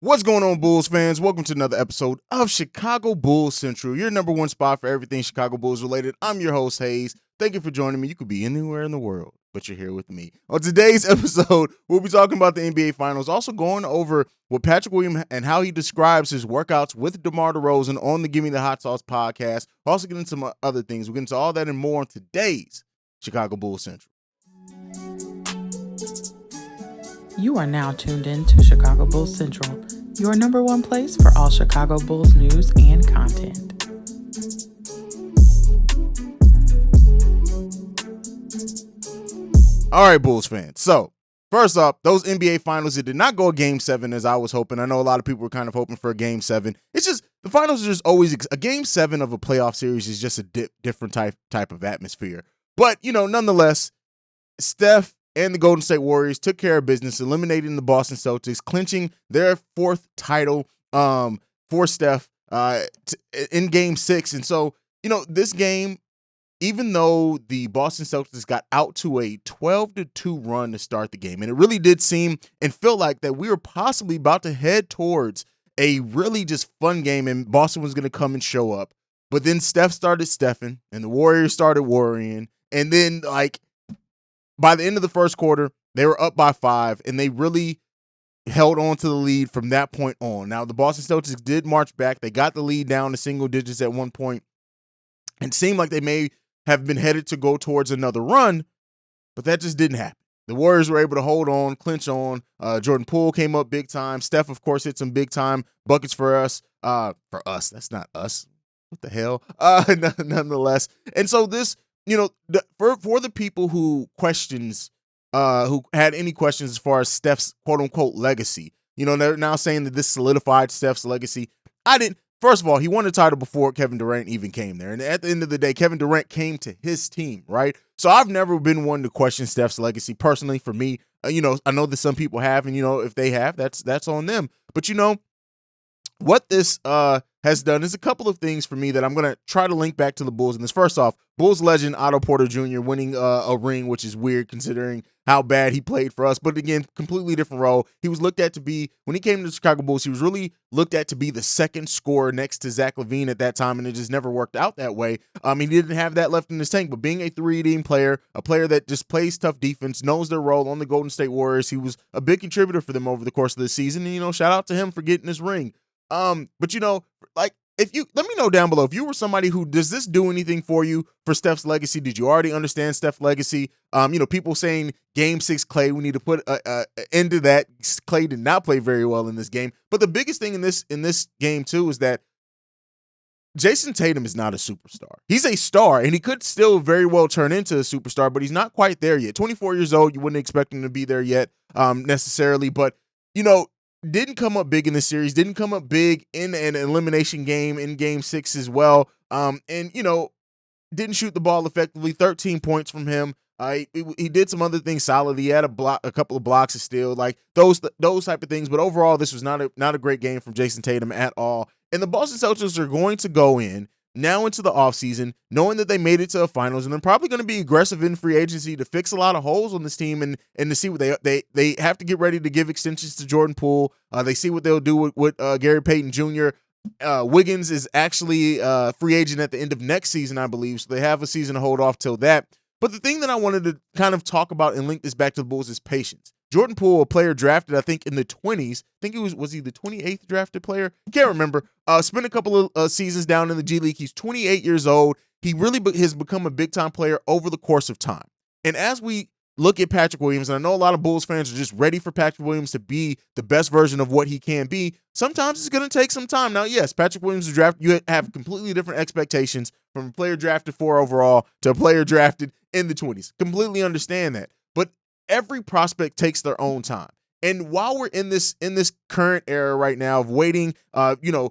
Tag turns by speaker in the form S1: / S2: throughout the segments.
S1: What's going on, Bulls fans? Welcome to another episode of Chicago Bulls Central, your number one spot for everything Chicago Bulls related. I'm your host, Haize. Thank you for joining me. You could be anywhere in the world, but you're here with me. On today's episode, we'll be talking about the NBA Finals, also going over what Patrick Williams and how he describes his workouts with DeMar Derozan on the Give Me the Hot Sauce podcast. We'll also get into some other things. We'll get into all that and more on today's Chicago Bulls Central.
S2: You are now tuned in to Chicago Bulls Central, your number one place for all Chicago Bulls news and content.
S1: All right, Bulls fans. So, first off, those NBA Finals, it did not go a Game 7 as I was hoping. I know a lot of people were kind of hoping for a Game 7. It's just, the Finals are just always, a Game 7 of a playoff series is just a different type of atmosphere. But, nonetheless, Steph and the Golden State Warriors took care of business, eliminating the Boston Celtics, clinching their fourth title for Steph in Game 6. And so, this game, even though the Boston Celtics got out to a 12-2 run to start the game, and it really did seem and feel like that we were possibly about to head towards a really just fun game and Boston was going to come and show up. But then Steph started Stephing and the Warriors started worrying. And then, by the end of the first quarter, they were up by 5, and they really held on to the lead from that point on. Now, the Boston Celtics did march back. They got the lead down to single digits at one point, and it seemed like they may have been headed to go towards another run, but that just didn't happen. The Warriors were able to hold on, clinch on. Jordan Poole came up big time. Steph, of course, hit some big time buckets for us. That's not us. What the hell? Nonetheless. And so this, for the people who had any questions as far as Steph's quote unquote legacy, they're now saying that this solidified Steph's legacy. First of all, he won the title before Kevin Durant even came there. And at the end of the day, Kevin Durant came to his team, right? So I've never been one to question Steph's legacy personally. For me, I know that some people have, and if they have, that's on them. But what this has done is a couple of things for me that I'm going to try to link back to the Bulls in this. First off, Bulls legend Otto Porter Jr. winning a ring, which is weird considering how bad he played for us. But again, completely different role. He was looked at to be, when he came to the Chicago Bulls, he was really looked at to be the second scorer next to Zach LaVine at that time, and it just never worked out that way. He didn't have that left in his tank, but being a 3-team player, a player that just plays tough defense, knows their role on the Golden State Warriors, he was a big contributor for them over the course of the season. And, shout out to him for getting this ring. But if you let me know down below, if you were somebody who, does this do anything for you for Steph's legacy? Did you already understand Steph's legacy? People saying Game 6 Klay, we need to put an end to that. Klay did not play very well in this game. But the biggest thing in this game too is that Jason Tatum is not a superstar. He's a star, and he could still very well turn into a superstar, but he's not quite there yet. 24 years old, you wouldn't expect him to be there yet necessarily. But, didn't come up big in this series, didn't come up big in an elimination game in Game 6 as well. Didn't shoot the ball effectively, 13 points from him. He did some other things solid. He had a couple of blocks of steal, like those type of things. But overall, this was not a great game from Jason Tatum at all. And the Boston Celtics are going to go in now into the offseason, knowing that they made it to the finals, and they're probably going to be aggressive in free agency to fix a lot of holes on this team and to see what they have to get ready to give extensions to Jordan Poole. They see what they'll do with Gary Payton Jr. Wiggins is actually a free agent at the end of next season, I believe, so they have a season to hold off till that. But the thing that I wanted to kind of talk about and link this back to the Bulls is patience. Jordan Poole, a player drafted, I think, in the 20s. I think was he the 28th drafted player? Can't remember. Spent a couple of seasons down in the G League. He's 28 years old. He really has become a big-time player over the course of time. And as we look at Patrick Williams, and I know a lot of Bulls fans are just ready for Patrick Williams to be the best version of what he can be, sometimes it's going to take some time. Now, yes, Patrick Williams is drafted. You have completely different expectations from a player drafted 4 overall to a player drafted in the 20s. Completely understand that. But every prospect takes their own time. And while we're in this current era right now of waiting, the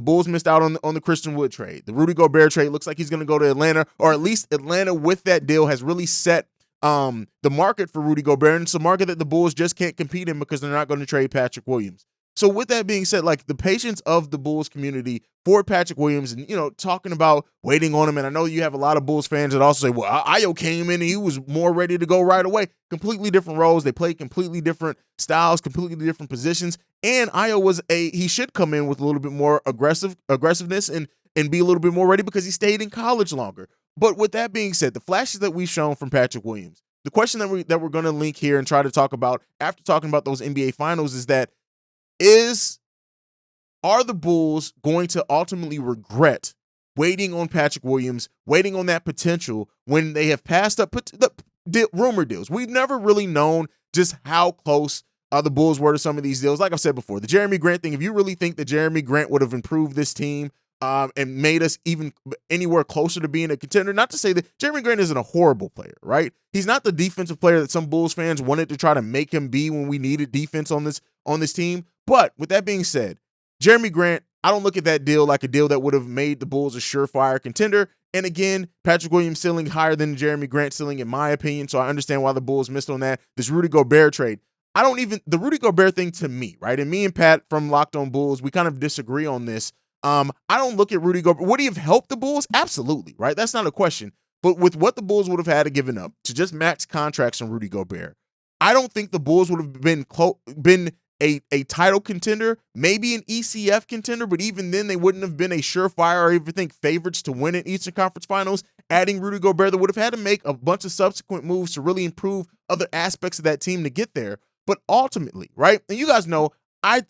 S1: Bulls missed out on the Christian Wood trade. The Rudy Gobert trade looks like he's going to go to Atlanta, or at least Atlanta with that deal has really set the market for Rudy Gobert. And it's a market that the Bulls just can't compete in because they're not going to trade Patrick Williams. So with that being said, like the patience of the Bulls community for Patrick Williams and, talking about waiting on him. And I know you have a lot of Bulls fans that also say, well, Ayo came in and he was more ready to go right away. Completely different roles. They play completely different styles, completely different positions. And Ayo he should come in with a little bit more aggressiveness and be a little bit more ready because he stayed in college longer. But with that being said, the flashes that we've shown from Patrick Williams, the question that we're going to link here and try to talk about after talking about those NBA finals is that are the Bulls going to ultimately regret waiting on Patrick Williams, waiting on that potential when they have passed up the rumor deals? We've never really known just how close the Bulls were to some of these deals. Like I've said before, the Jeremy Grant thing, if you really think that Jeremy Grant would have improved this team and made us even anywhere closer to being a contender, not to say that Jeremy Grant isn't a horrible player, right? He's not the defensive player that some Bulls fans wanted to try to make him be when we needed defense on this team. But with that being said, Jeremy Grant, I don't look at that deal like a deal that would have made the Bulls a surefire contender. And again, Patrick Williams ceiling higher than Jeremy Grant ceiling, in my opinion. So I understand why the Bulls missed on that. This Rudy Gobert trade, the Rudy Gobert thing to me, right? And me and Pat from Locked On Bulls, we kind of disagree on this. I don't look at Rudy Gobert. Would he have helped the Bulls? Absolutely, right? That's not a question. But with what the Bulls would have had to given up to just max contracts on Rudy Gobert, I don't think the Bulls would have been a title contender, maybe an ECF contender, but even then they wouldn't have been a surefire or even think favorites to win an Eastern Conference Finals. Adding Rudy Gobert, they would have had to make a bunch of subsequent moves to really improve other aspects of that team to get there. But ultimately, right? And you guys know, I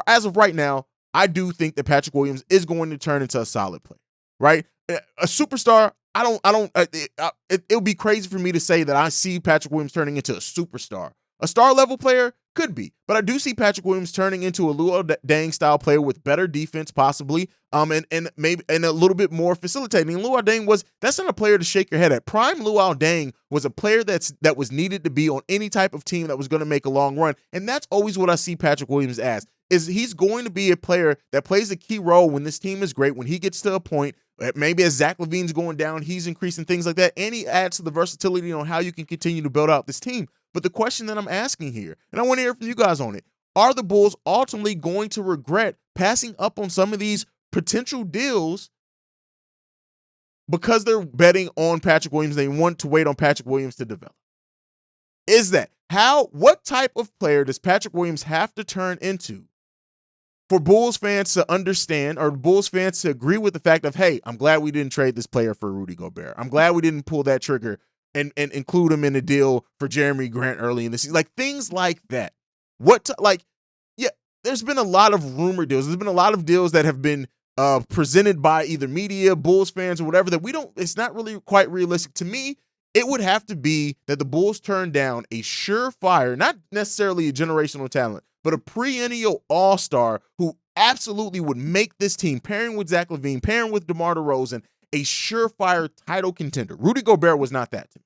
S1: as of right now, I do think that Patrick Williams is going to turn into a solid player, right? A superstar. It would be crazy for me to say that I see Patrick Williams turning into a superstar. A star level player could be, but I do see Patrick Williams turning into a Luol Deng style player with better defense, possibly, and maybe a little bit more facilitating. Luol Deng that's not a player to shake your head at. Prime Luol Deng was a player that was needed to be on any type of team that was going to make a long run, and that's always what I see Patrick Williams as. Is he's going to be a player that plays a key role when this team is great, when he gets to a point, maybe as Zach LaVine's going down, he's increasing things like that, and he adds to the versatility on how you can continue to build out this team. But the question that I'm asking here, and I want to hear from you guys on it, are the Bulls ultimately going to regret passing up on some of these potential deals because they're betting on Patrick Williams? They want to wait on Patrick Williams to develop. What type of player does Patrick Williams have to turn into for Bulls fans to understand, or Bulls fans to agree with the fact of, hey, I'm glad we didn't trade this player for Rudy Gobert. I'm glad we didn't pull that trigger and include him in a deal for Jeremy Grant early in the season. Like things like that. There's been a lot of rumor deals. There's been a lot of deals that have been presented by either media, Bulls fans, or whatever that it's not really quite realistic. To me, it would have to be that the Bulls turn down a surefire, not necessarily a generational talent, but a perennial all-star who absolutely would make this team, pairing with Zach LaVine, pairing with DeMar DeRozan, a surefire title contender. Rudy Gobert was not that to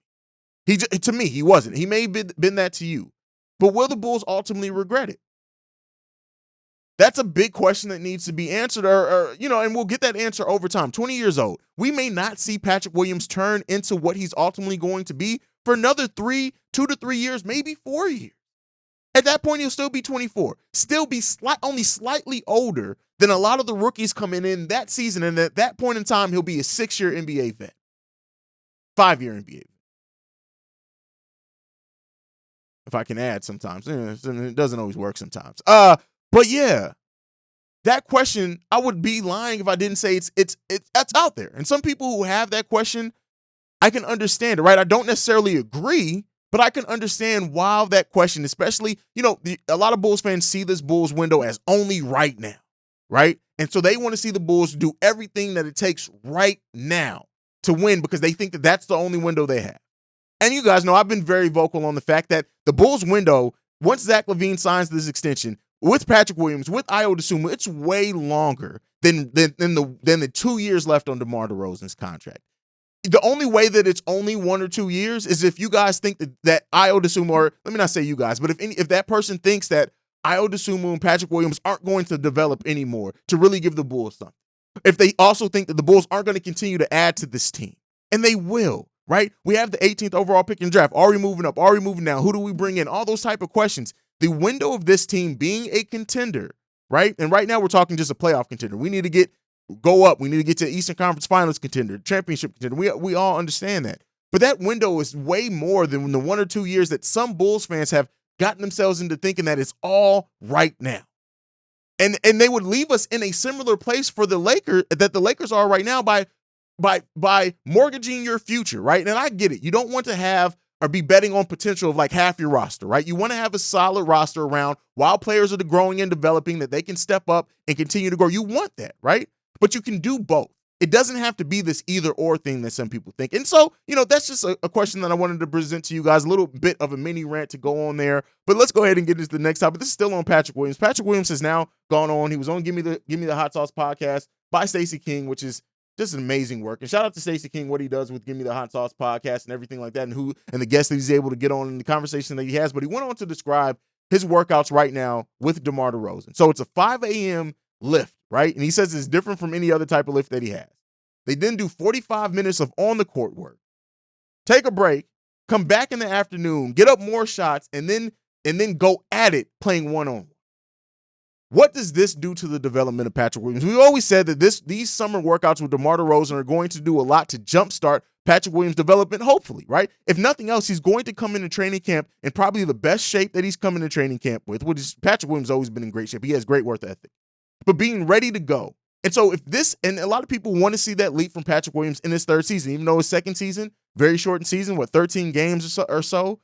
S1: me. To me, he wasn't. He may have been that to you. But will the Bulls ultimately regret it? That's a big question that needs to be answered, and we'll get that answer over time. 20 years old. We may not see Patrick Williams turn into what he's ultimately going to be for another 2 to 3 years, maybe 4 years. At that point, he'll still be 24, still be only slightly older than a lot of the rookies coming in that season. And at that point in time, he'll be a 6-year NBA vet, 5-year NBA vet. If I can add sometimes, it doesn't always work sometimes. But yeah, that question, I would be lying if I didn't say that's out there. And some people who have that question, I can understand it, right? I don't necessarily agree, but I can understand why that question, especially, a lot of Bulls fans see this Bulls window as only right now, right? And so they want to see the Bulls do everything that it takes right now to win because they think that that's the only window they have. And you guys know I've been very vocal on the fact that the Bulls window, once Zach LaVine signs this extension, with Patrick Williams, with Ayo Dosunmu, it's way longer than the 2 years left on DeMar DeRozan's contract. The only way that it's only 1 or 2 years is if you guys think that Ayo Dosunmu, or let me not say you guys, but if that person thinks that Ayo Dosunmu and Patrick Williams aren't going to develop anymore to really give the Bulls something. If they also think that the Bulls aren't going to continue to add to this team, and they will, right? We have the 18th overall pick in the draft. Are we moving up? Are we moving down? Who do we bring in? All those type of questions. the window of this team being a contender, right? And right now we're talking just a playoff contender. We need to go up. We need to get to Eastern Conference Finals contender, championship contender. We all understand that. But that window is way more than the 1 or 2 years that some Bulls fans have gotten themselves into thinking that it's all right now. And they would leave us in a similar place for the Lakers that the Lakers are right now by mortgaging your future, right? And I get it. You don't want to have or be betting on potential of like half your roster, right? You want to have a solid roster around while players are growing and developing that they can step up and continue to grow. You want that, right? But you can do both. It doesn't have to be this either or thing that some people think. And so, that's just a question that I wanted to present to you guys, a little bit of a mini rant to go on there. But let's go ahead and get into the next topic. This is still on Patrick Williams. Patrick Williams has now gone on. He was on Give Me the Hot Sauce podcast by Stacey King, which is just an amazing work. And shout out to Stacey King, what he does with Give Me the Hot Sauce podcast and everything like that, and the guests that he's able to get on and the conversation that he has. But he went on to describe his workouts right now with DeMar DeRozan. So it's a 5 a.m. lift, right? And he says it's different from any other type of lift that he has. They then do 45 minutes of on-the-court work, take a break, come back in the afternoon, get up more shots, and then go at it playing one-on-one. What does this do to the development of Patrick Williams? We always said that these summer workouts with DeMar DeRozan are going to do a lot to jumpstart Patrick Williams' development, hopefully, right? If nothing else, he's going to come into training camp in probably the best shape that he's come into training camp with, which is Patrick Williams has always been in great shape. He has great work ethic. But being ready to go. And so and a lot of people want to see that leap from Patrick Williams in his third season, even though his second season, very shortened season, 13 games or so.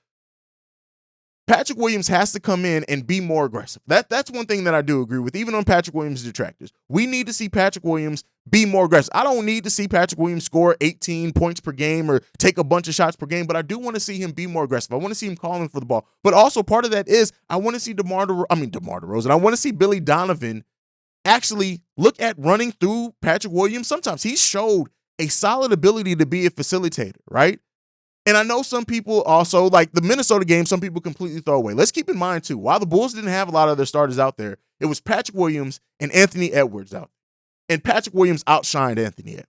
S1: Patrick Williams has to come in and be more aggressive. That's one thing that I do agree with, even on Patrick Williams' detractors. We need to see Patrick Williams be more aggressive. I don't need to see Patrick Williams score 18 points per game or take a bunch of shots per game, but I do want to see him be more aggressive. I want to see him calling for the ball. But also part of that is I want to see DeMar DeRozan. I want to see Billy Donovan actually look at running through Patrick Williams. Sometimes he showed a solid ability to be a facilitator, right? And I know some people also, like the Minnesota game, some people completely throw away. Let's keep in mind, too, while the Bulls didn't have a lot of their starters out there, it was Patrick Williams and Anthony Edwards out there. And Patrick Williams outshined Anthony Edwards,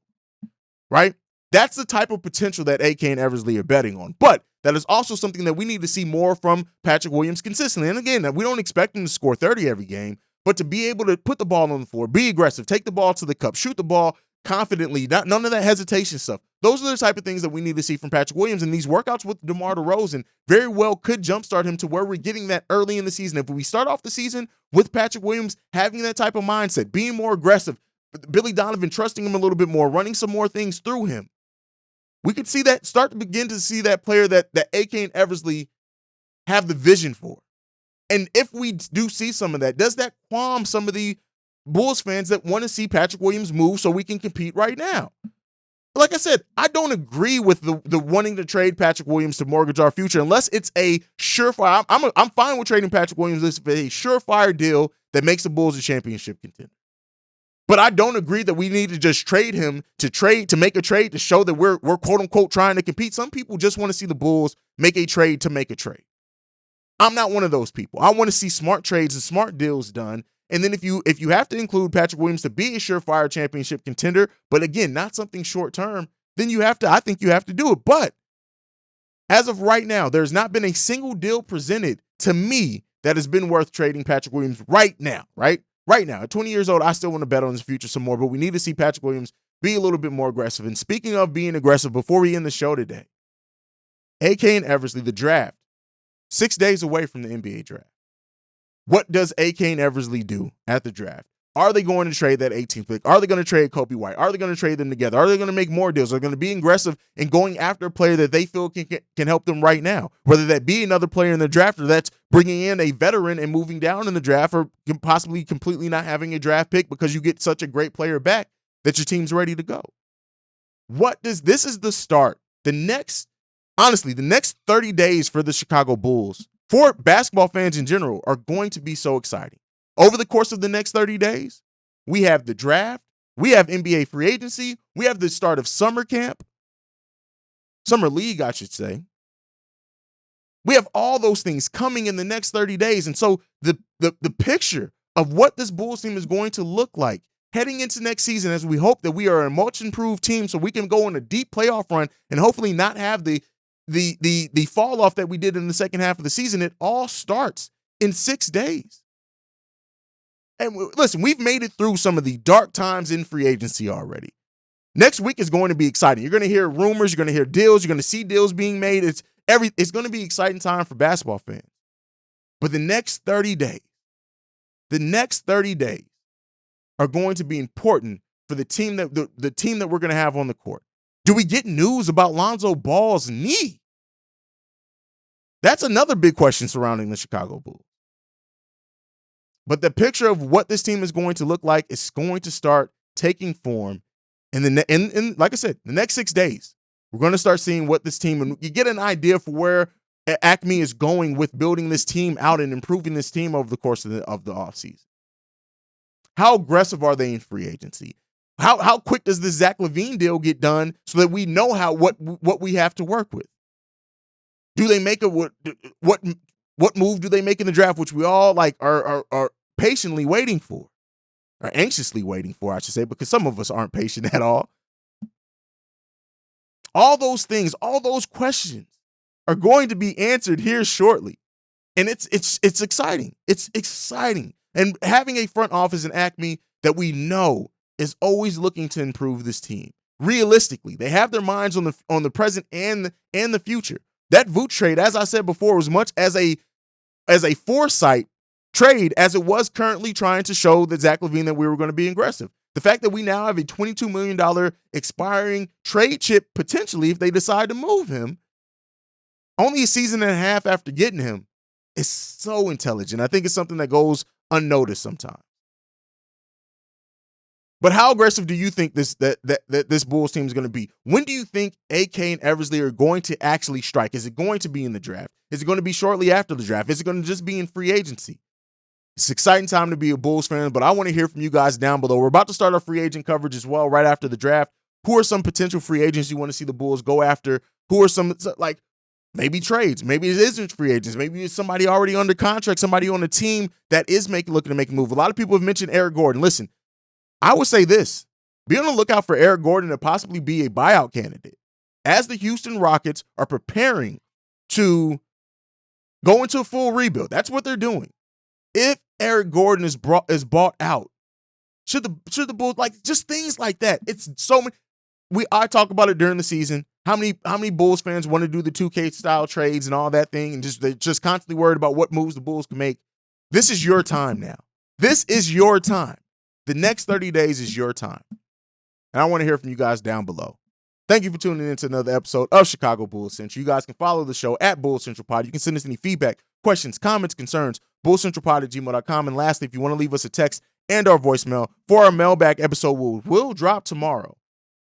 S1: right? That's the type of potential that AK and Eversley are betting on. But that is also something that we need to see more from Patrick Williams consistently. And again, we don't expect him to score 30 every game, but to be able to put the ball on the floor, be aggressive, take the ball to the cup, shoot the ball confidently, none of that hesitation stuff. Those are the type of things that we need to see from Patrick Williams. And these workouts with DeMar DeRozan very well could jumpstart him to where we're getting that early in the season. If we start off the season with Patrick Williams having that type of mindset, being more aggressive, Billy Donovan trusting him a little bit more, running some more things through him, we could see that, start to begin to see that player that AK and Eversley have the vision for. And if we do see some of that, does that qualm some of the Bulls fans that want to see Patrick Williams move so we can compete right now? Like I said, I don't agree with the wanting to trade Patrick Williams to mortgage our future unless it's a surefire. I'm fine with trading Patrick Williams if it's a surefire deal that makes the Bulls a championship contender. But I don't agree that we need to just trade him to make a trade to show that we're quote unquote trying to compete. Some people just want to see the Bulls make a trade to make a trade. I'm not one of those people. I want to see smart trades and smart deals done. And then if you have to include Patrick Williams to be a surefire championship contender, but again, not something short term, then I think you have to do it. But as of right now, there's not been a single deal presented to me that has been worth trading Patrick Williams right now, right? Right now, at 20 years old, I still want to bet on his future some more, but we need to see Patrick Williams be a little bit more aggressive. And speaking of being aggressive, before we end the show today, AK and Eversley, the draft, 6 days away from the NBA draft. What does AK and Eversley do at the draft? Are they going to trade that 18th pick? Are they going to trade Kobe White? Are they going to trade them together? Are they going to make more deals? Are they going to be aggressive in going after a player that they feel can help them right now? Whether that be another player in the draft or that's bringing in a veteran and moving down in the draft, or possibly completely not having a draft pick because you get such a great player back that your team's ready to go. This is the start. The next 30 days for the Chicago Bulls, for basketball fans in general, are going to be so exciting. Over the course of the next 30 days, we have the draft, we have NBA free agency, we have the start of summer camp, summer league, I should say. We have all those things coming in the next 30 days. And so the picture of what this Bulls team is going to look like heading into next season, as we hope that we are a much improved team so we can go on a deep playoff run and hopefully not have the fall off that we did in the second half of the season, it all starts in 6 days. And listen, we've made it through some of the dark times in free agency already. Next week is going to be exciting. You're going to hear rumors. You're going to hear deals. You're going to see deals being made. It's going to be exciting time for basketball fans. But the next 30 days are going to be important for the team that we're going to have on the court. Do we get news about Lonzo Ball's knee? That's another big question surrounding the Chicago Bulls. But the picture of what this team is going to look like is going to start taking form in like I said, the next 6 days. We're going to start seeing what this team, and you get an idea for where AKME is going with building this team out and improving this team over the course of the offseason. How aggressive are they in free agency? How quick does this Zach LaVine deal get done so that we know what we have to work with? Do they make what move do they make in the draft, which we all are patiently waiting for, or anxiously waiting for, I should say, because some of us aren't patient at all. All those things, all those questions are going to be answered here shortly. And it's exciting. It's exciting. And having a front office in AKME that we know is always looking to improve this team. Realistically, they have their minds on the present and the future. That Vooch trade, as I said before, was much as a foresight trade as it was currently trying to show that Zach LaVine that we were going to be aggressive. The fact that we now have a $22 million expiring trade chip potentially if they decide to move him only a season and a half after getting him is so intelligent. I think it's something that goes unnoticed sometimes. But how aggressive do you think this Bulls team is going to be? When do you think AK and Eversley are going to actually strike? Is it going to be in the draft? Is it going to be shortly after the draft? Is it going to just be in free agency? It's an exciting time to be a Bulls fan, but I want to hear from you guys down below. We're about to start our free agent coverage as well right after the draft. Who are some potential free agents you want to see the Bulls go after? Who are some, like, maybe trades? Maybe it isn't free agents. Maybe it's somebody already under contract, somebody on the team that is looking to make a move. A lot of people have mentioned Eric Gordon. Listen, I would say this. Be on the lookout for Eric Gordon to possibly be a buyout candidate as the Houston Rockets are preparing to go into a full rebuild. That's what they're doing. If Eric Gordon is bought out, should the Bulls, like, just things like that. It's so many. I talk about it during the season. How many Bulls fans want to do the 2K style trades and all that thing, and they're just constantly worried about what moves the Bulls can make. This is your time now. This is your time. The next 30 days is your time. And I want to hear from you guys down below. Thank you for tuning in to another episode of Chicago Bulls Central. You guys can follow the show at Bulls Central Pod. You can send us any feedback, questions, comments, concerns, bullcentralpod@gmail.com. And lastly, if you want to leave us a text and our voicemail for our mailbag episode will drop tomorrow.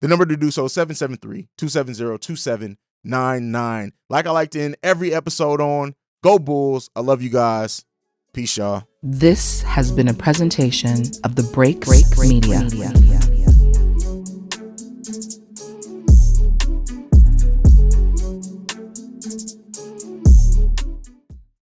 S1: The number to do so is 773-270-2799. Like I like to end every episode on, go Bulls. I love you guys. Peace, y'all.
S2: This has been a presentation of the Break Media.